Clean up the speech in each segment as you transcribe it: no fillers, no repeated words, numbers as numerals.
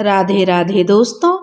राधे राधे दोस्तों,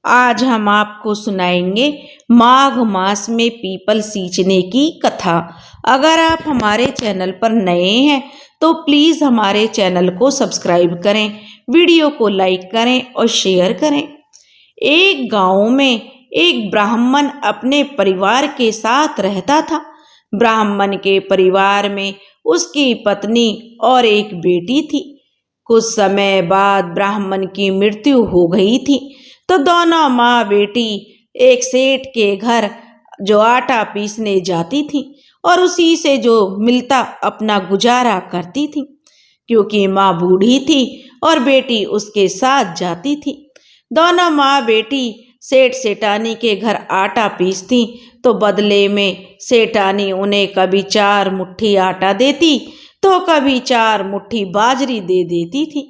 आज हम आपको सुनाएंगे माघ मास में पीपल सींचने की कथा। अगर आप हमारे चैनल पर नए हैं तो प्लीज़ हमारे चैनल को सब्सक्राइब करें, वीडियो को लाइक करें और शेयर करें। एक गांव में एक ब्राह्मण अपने परिवार के साथ रहता था। ब्राह्मण के परिवार में उसकी पत्नी और एक बेटी थी। कुछ समय बाद ब्राह्मण की मृत्यु हो गई थी, तो दोनों माँ बेटी एक सेठ के घर जो आटा पीसने जाती थी और उसी से जो मिलता अपना गुजारा करती थी, क्योंकि माँ बूढ़ी थी और बेटी उसके साथ जाती थी। दोनों माँ बेटी सेठ सेठानी के घर आटा पीसती तो बदले में सेठानी उन्हें कभी 4 मुट्ठी आटा देती तो कभी 4 मुट्ठी बाजरी दे देती थी।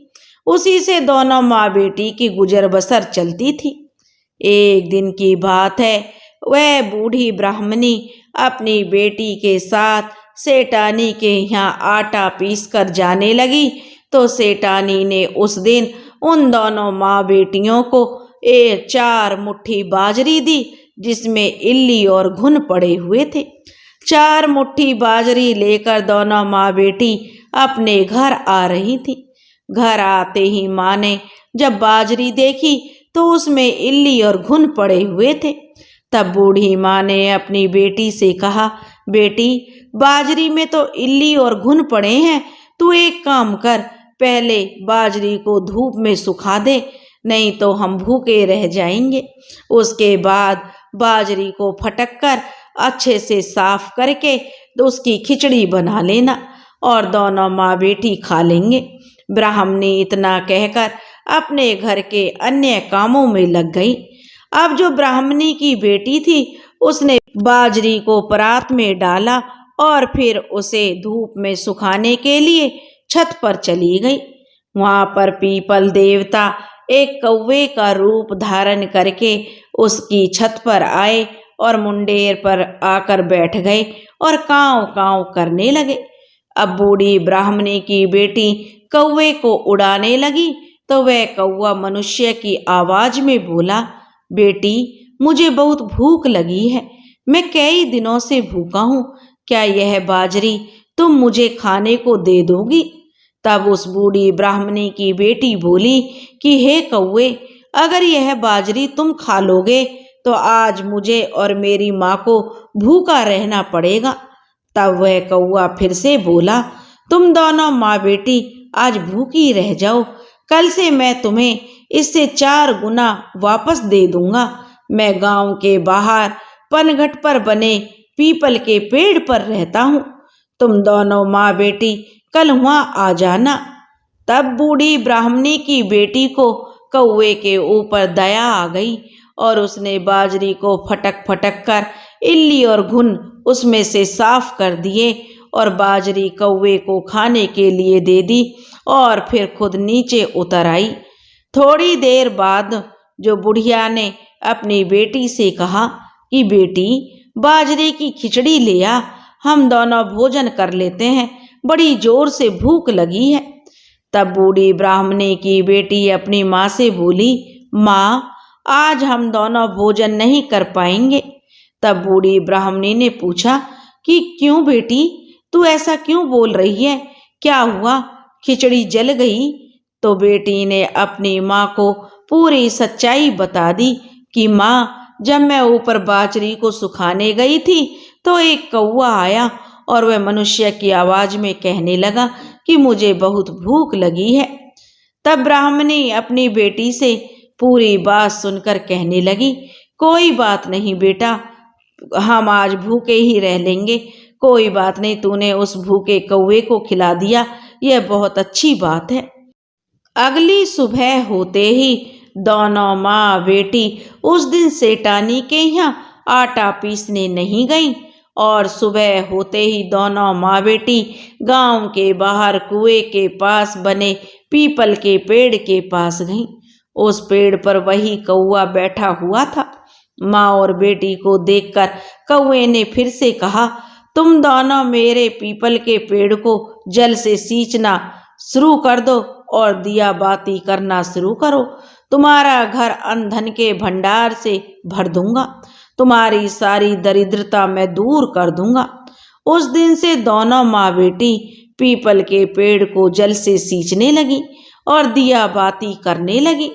उसी से दोनों माँ बेटी की गुजर बसर चलती थी। एक दिन की बात है, वह बूढ़ी ब्राह्मणी अपनी बेटी के साथ सेठानी के यहाँ आटा पीस कर जाने लगी, तो सेठानी ने उस दिन उन दोनों माँ बेटियों को 4 मुट्ठी बाजरी दी, जिसमें इल्ली और घुन पड़े हुए थे। 4 मुट्ठी बाजरी लेकर दोनों माँ बेटी अपने घर आ रही थी। घर आते ही माँ ने जब बाजरी देखी तो उसमें इल्ली और घुन पड़े हुए थे। तब बूढ़ी माँ ने अपनी बेटी से कहा, बेटी, बाजरी में तो इल्ली और घुन पड़े हैं, तू एक काम कर, पहले बाजरी को धूप में सुखा दे, नहीं तो हम भूखे रह जाएंगे। उसके बाद बाजरी को फटक कर अच्छे से साफ करके तो उसकी खिचड़ी बना लेना और दोनों माँ बेटी खा लेंगे। ब्राह्मणी इतना कहकर अपने घर के अन्य कामों में लग गई। अब जो ब्राह्मणी की बेटी थी उसने बाजरी को परात में डाला और फिर उसे धूप में सुखाने के लिए छत पर चली गई। वहाँ पर पीपल देवता एक कौवे का रूप धारण करके उसकी छत पर आए और मुंडेर पर आकर बैठ गए और कांव कांव करने लगे। अब बूढ़ी ब्राह्मणी की बेटी कौवे को उड़ाने लगी तो वह कौवा मनुष्य की आवाज में बोला, बेटी, मुझे बहुत भूख लगी है, मैं कई दिनों से भूखा हूँ, क्या यह बाजरी तुम मुझे खाने को दे दोगी? तब उस बूढ़ी ब्राह्मणी की बेटी बोली कि हे कौवे, अगर यह बाजरी तुम खा लोगे तो आज मुझे और मेरी माँ को भूखा रहना पड़ेगा। तब वह कौवा फिर से बोला, तुम दोनों माँ बेटी आज भूखी रह जाओ, कल से मैं तुम्हें इससे 4 गुना वापस दे दूंगा। मैं गांव के बाहर पनघट पर बने पीपल के पेड़ पर रहता हूँ, तुम दोनों माँ बेटी कल वहाँ आ जाना। तब बूढ़ी ब्राह्मणी की बेटी को कौवे के ऊपर दया आ गई और उसने बाजरी को फटक फटक कर इल्ली और घुन उसमें से साफ कर दिए और बाजरी कौवे को खाने के लिए दे दी और फिर खुद नीचे उतर आई। थोड़ी देर बाद जो बुढ़िया ने अपनी बेटी से कहा कि बेटी, बाजरे की खिचड़ी ले आ, हम दोनों भोजन कर लेते हैं, बड़ी जोर से भूख लगी है। तब बूढ़ी ब्राह्मणी की बेटी अपनी माँ से बोली, माँ, आज हम दोनों भोजन नहीं कर पाएंगे। तब बूढ़ी ब्राह्मणी ने पूछा कि क्यों बेटी, तू ऐसा क्यों बोल रही है, क्या हुआ, खिचड़ी जल गई? तो बेटी ने अपनी माँ को पूरी सच्चाई बता दी कि माँ, जब मैं ऊपर बाजरी को सुखाने गई थी तो एक कौवा आया और वह मनुष्य की आवाज में कहने लगा कि मुझे बहुत भूख लगी है। तब ब्राह्मणी अपनी बेटी से पूरी बात सुनकर कहने लगी, कोई बात नहीं बेटा, हम आज भूखे ही रह लेंगे, कोई बात नहीं, तूने उस भूखे कौवे को खिला दिया, यह बहुत अच्छी बात है। अगली सुबह होते ही दोनों माँ बेटी उस दिन सेठानी के यहाँ आटा पीसने नहीं गईं और सुबह होते ही दोनों माँ बेटी गांव के बाहर कुएं के पास बने पीपल के पेड़ के पास गईं। उस पेड़ पर वही कौवा बैठा हुआ था। माँ और बेटी को देखकर कौवे ने फिर से कहा, तुम दोनों मेरे पीपल के पेड़ को जल से सींचना शुरू कर दो और दिया बाती करना शुरू करो। तुम्हारा घर अन्न धन के भंडार से भर दूंगा, तुम्हारी सारी दरिद्रता मैं दूर कर दूंगा। उस दिन से दोनों माँ बेटी पीपल के पेड़ को जल से सींचने लगी और दिया बाती करने लगी।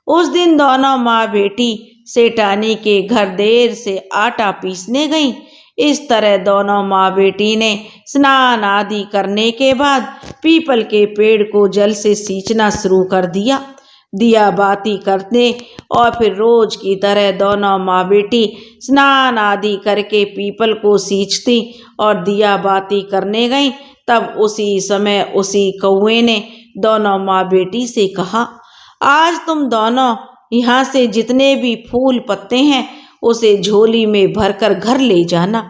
उस दिन दोनों माँ बेटी सेठानी के घर देर से आटा पीसने गईं। इस तरह दोनों माँ बेटी ने स्नान आदि करने के बाद पीपल के पेड़ को जल से सींचना शुरू कर दिया। दिया बाती करते और फिर रोज की तरह दोनों माँ बेटी स्नान आदि करके पीपल को सींचती और दिया बाती करने गईं। तब उसी समय उसी कौवे ने दोनों माँ बेटी से कहा, आज तुम दोनों यहाँ से जितने भी फूल पत्ते हैं उसे झोली में भरकर घर ले जाना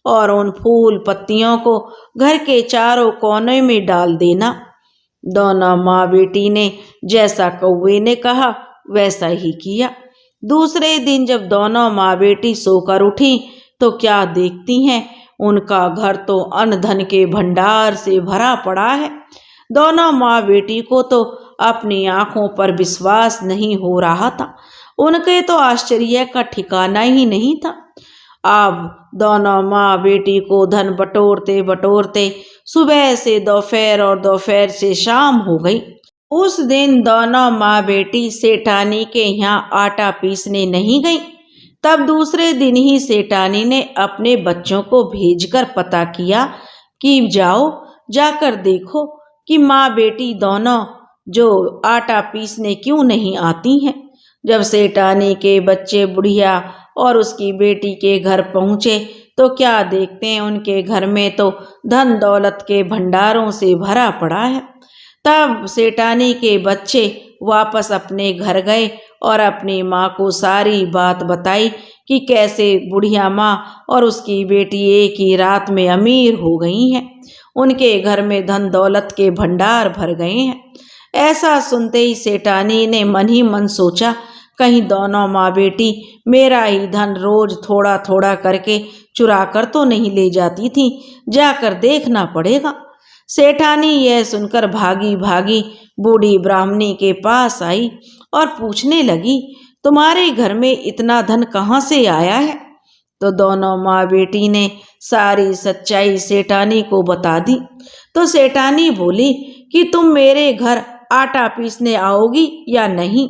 और उन फूल पत्तियों को घर के चारों कोने में डाल देना। दोनों माँ बेटी ने जैसा कौवे ने कहा वैसा ही किया। दूसरे दिन जब दोनों माँ बेटी सोकर उठी तो क्या देखती हैं, उनका घर तो अन्न धन के भंडार से भरा पड़ा है। दोनों माँ बेटी को तो अपनी आंखों पर विश्वास नहीं हो रहा था। उनके तो आश्चर्य का ठिकाना ही नहीं था। अब दोनों माँ बेटी को धन बटोरते बटोरते सुबह से दोपहर और दोपहर से शाम हो गई। उस दिन दोनों माँ बेटी सेठानी के यहाँ आटा पीसने नहीं गई। तब दूसरे दिन ही सेठानी ने अपने बच्चों को भेजकर पता किया कि जाओ जाकर देखो कि माँ बेटी दोनों जो आटा पीसने क्यों नहीं आती हैं। जब सेठानी के बच्चे बुढ़िया और उसकी बेटी के घर पहुँचे तो क्या देखते हैं, उनके घर में तो धन दौलत के भंडारों से भरा पड़ा है। तब सेठानी के बच्चे वापस अपने घर गए और अपनी माँ को सारी बात बताई कि कैसे बुढ़िया माँ और उसकी बेटी एक ही रात में अमीर हो गई हैं, उनके घर में धन दौलत के भंडार भर गए हैं। ऐसा सुनते ही सेठानी ने मन ही मन सोचा, कहीं दोनों माँ बेटी मेरा ही धन रोज थोड़ा थोड़ा करके चुरा कर तो नहीं ले जाती थी, जाकर देखना पड़ेगा। सेठानी यह सुनकर भागी भागी बूढ़ी ब्राह्मणी के पास आई और पूछने लगी, तुम्हारे घर में इतना धन कहाँ से आया है? तो दोनों माँ बेटी ने सारी सच्चाई सेठानी को बता दी। तो सेठानी बोली कि तुम मेरे घर आटा पीसने आओगी या नहीं?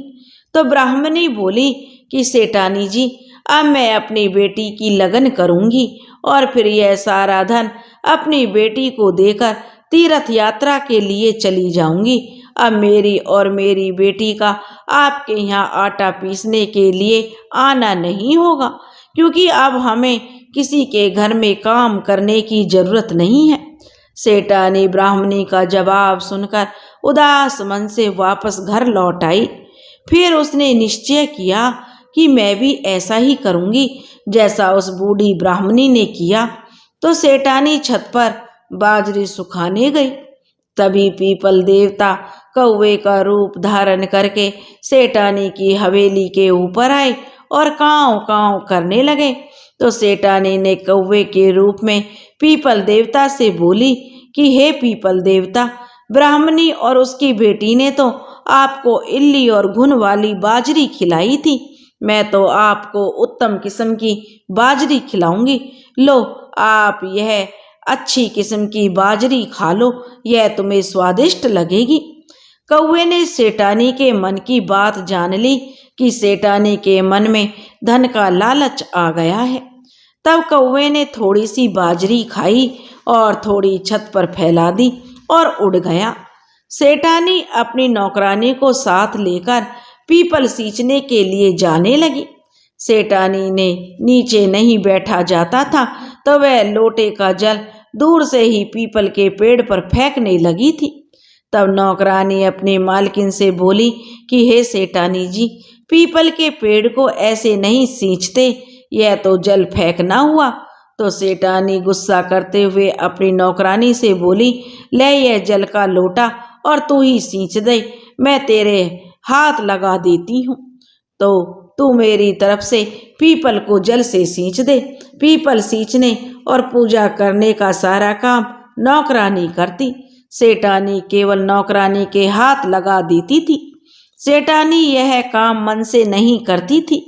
तो ब्राह्मणी बोली कि सेठानी जी, अब मैं अपनी बेटी की लगन करूंगी और फिर यह सारा धन अपनी बेटी को देकर तीर्थ यात्रा के लिए चली जाऊंगी। अब मेरी और मेरी बेटी का आपके यहाँ आटा पीसने के लिए आना नहीं होगा, क्योंकि अब हमें किसी के घर में काम करने की जरूरत नहीं है। सेठानी ब्राह्मणी का जवाब सुनकर उदास मन से वापस घर लौट आई। फिर उसने निश्चय किया कि मैं भी ऐसा ही करूंगी जैसा उस बूढ़ी ब्राह्मणी ने किया। तो सेठानी छत पर बाजरी सुखाने गई। तभी पीपल देवता कौवे का रूप धारण करके सेठानी की हवेली के ऊपर आए और कांव कांव करने लगे। तो सेठानी ने कौवे के रूप में पीपल देवता से बोली कि हे पीपल देवता, ब्राह्मणी और उसकी बेटी ने तो आपको इल्ली और घुन वाली बाजरी खिलाई थी, मैं तो आपको उत्तम किस्म की बाजरी खिलाऊंगी। लो, आप यह अच्छी किस्म की बाजरी खा लो, यह तुम्हें स्वादिष्ट लगेगी। कौवे ने सेठानी के मन की बात जान ली कि सेठानी के मन में धन का लालच आ गया है। तब कौवे ने थोड़ी सी बाजरी खाई और थोड़ी छत पर फैला दी और उड़ गया। सेठानी अपनी नौकरानी को साथ लेकर पीपल सींचने के लिए जाने लगी। सेठानी ने नीचे नहीं बैठा जाता था तो वह लोटे का जल दूर से ही पीपल के पेड़ पर फेंकने लगी थी। तब नौकरानी अपनी मालकिन से बोली कि हे सेठानी जी, पीपल के पेड़ को ऐसे नहीं सींचते, यह तो जल फेंकना हुआ। तो सेठानी गुस्सा करते हुए अपनी नौकरानी से बोली, ले यह जल का लोटा और तू ही सींच दे, मैं तेरे हाथ लगा देती हूँ। तो तू मेरी तरफ से पीपल को जल से सींच दे। पीपल सींचने और पूजा करने का सारा काम नौकरानी करती। सेठानी केवल नौकरानी के हाथ लगा देती थी। सेठानी यह काम मन से नहीं करती थी,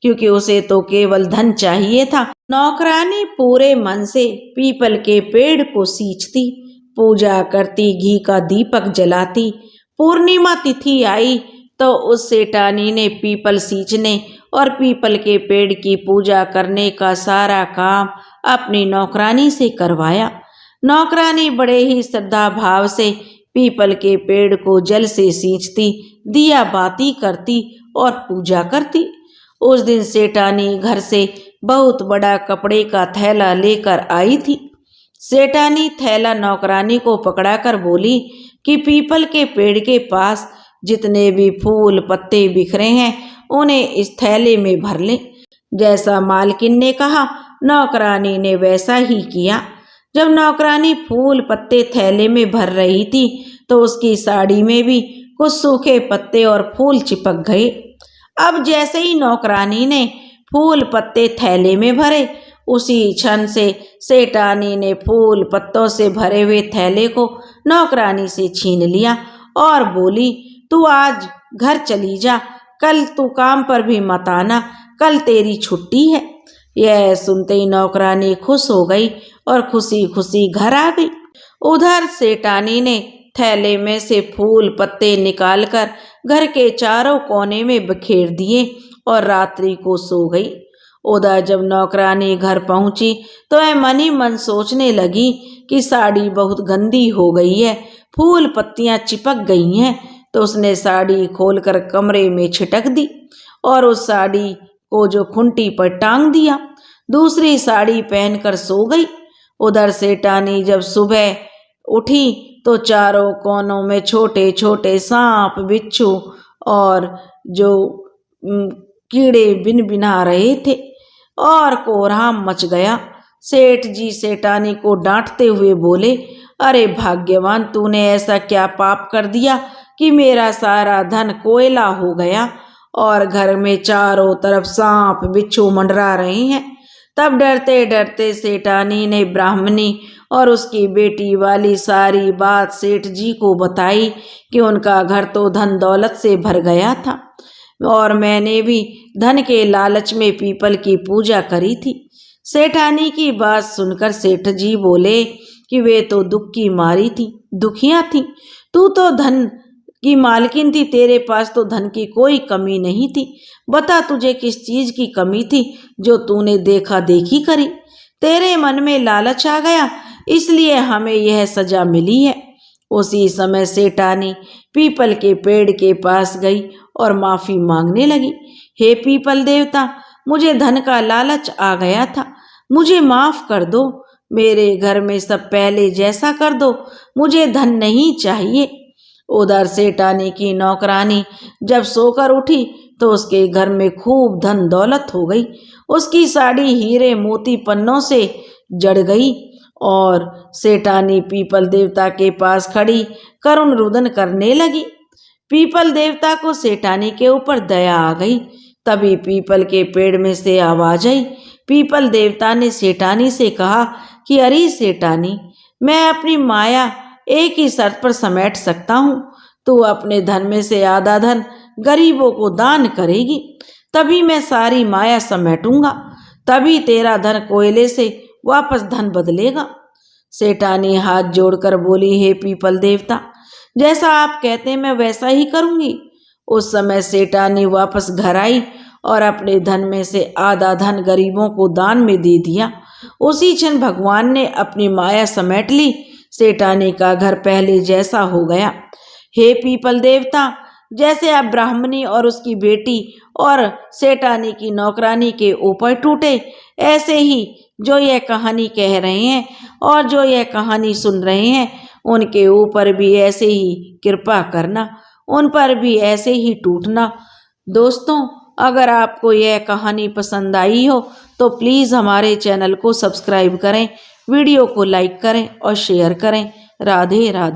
क्योंकि उसे तो केवल धन चाहिए था। नौकरानी पूरे मन से पीपल के पेड़ को सींचती, पूजा करती, घी का दीपक जलाती। पूर्णिमा तिथि आई तो उस सेठानी ने पीपल सींचने और पीपल के पेड़ की पूजा करने का सारा काम अपनी नौकरानी से करवाया। नौकरानी बड़े ही श्रद्धा भाव से पीपल के पेड़ को जल से सींचती, दिया बाती करती और पूजा करती। उस दिन सेठानी घर से बहुत बड़ा कपड़े का थैला लेकर आई थी। सेठानी थैला नौकरानी को पकड़ाकर बोली कि पीपल के पेड़ के पास जितने भी फूल पत्ते बिखरे हैं उन्हें इस थैले में भर ले। जैसा मालकिन ने कहा, नौकरानी ने वैसा ही किया। जब नौकरानी फूल पत्ते थैले में भर रही थी तो उसकी साड़ी में भी कुछ सूखे पत्ते और फूल चिपक गए। अब जैसे ही नौकरानी ने फूल पत्ते थैले में भरे, उसी क्षण से सेठानी ने फूल पत्तों से भरे हुए थैले को नौकरानी से छीन लिया और बोली, तू आज घर चली जा, कल तू काम पर भी मत आना, कल तेरी छुट्टी है। यह सुनते ही नौकरानी खुश हो गई और खुशी खुशी घर आ गई। उधर सेठानी ने थैले में से फूल पत्ते निकालकर घर के चारों कोने में बिखेर दिए और रात्रि को सो गई। उधर जब नौकरानी घर पहुंची तो वह मन ही मन सोचने लगी कि साड़ी बहुत गंदी हो गई है, फूल पत्तियां चिपक गई हैं। तो उसने साड़ी खोलकर कमरे में छिटक दी और उस साड़ी को जो खूंटी पर टांग दिया, दूसरी साड़ी पहनकर सो गई। उधर सेठानी जब सुबह उठी तो चारों कोनों में छोटे छोटे सांप, बिच्छू और जो कीड़े बिन बिना रहे थे और कोहराम मच गया। सेठ जी सेठानी को डांटते हुए बोले, अरे भाग्यवान, तूने ऐसा क्या पाप कर दिया कि मेरा सारा धन कोयला हो गया और घर में चारों तरफ सांप बिच्छू मंडरा रहे हैं। तब डरते डरते सेठानी ने ब्राह्मणी और उसकी बेटी वाली सारी बात सेठ जी को बताई कि उनका घर तो धन दौलत से भर गया था और मैंने भी धन के लालच में पीपल की पूजा करी थी। सेठानी की बात सुनकर सेठ जी बोले कि वे तो दुख की मारी थी, दुखियां थी, तू तो धन की मालकिन थी, तेरे पास तो धन की कोई कमी नहीं थी। बता तुझे किस चीज की कमी थी जो तूने देखा देखी करी? तेरे मन में लालच आ गया, इसलिए हमें यह सजा मिली है। उसी समय सेठानी पीपल के पेड़ के पास गई और माफी मांगने लगी। हे पीपल देवता, मुझे धन का लालच आ गया था, मुझे माफ कर दो, मेरे घर में सब पहले जैसा कर दो, मुझे धन नहीं चाहिए। उधर सेठानी की नौकरानी जब सोकर उठी तो उसके घर में खूब धन दौलत हो गई। उसकी साड़ी हीरे मोती पन्नों से जड़ गई और सेठानी पीपल देवता के पास खड़ी करुण रुदन करने लगी। पीपल देवता को सेठानी के ऊपर दया आ गई। तभी पीपल के पेड़ में से आवाज आई। पीपल देवता ने सेठानी से कहा कि अरे सेठानी, मैं अपनी माया एक ही शर्त पर समेट सकता हूँ, तू अपने धन में से आधा धन गरीबों को दान करेगी, तभी मैं सारी माया समेटूंगा, तभी तेरा धन कोयले से वापस धन बदलेगा। सेठानी हाथ जोड़कर बोली, हे पीपल देवता, जैसा आप कहते हैं मैं वैसा ही करूंगी। उस समय सेठानी वापस घर आई और अपने धन में से आधा धन गरीबों को दान में दे दिया। उसी क्षण भगवान ने अपनी माया समेट ली। सेठानी का घर पहले जैसा हो गया। हे पीपल देवता, जैसे आप ब्राह्मणी और उसकी बेटी और सेठानी की नौकरानी के ऊपर टूटे, ऐसे ही जो यह कहानी कह रहे हैं और जो यह कहानी सुन रहे हैं उनके ऊपर भी ऐसे ही कृपा करना, उन पर भी ऐसे ही टूटना। दोस्तों, अगर आपको यह कहानी पसंद आई हो तो प्लीज़ हमारे चैनल को सब्सक्राइब करें, वीडियो को लाइक करें और शेयर करें। राधे राधे।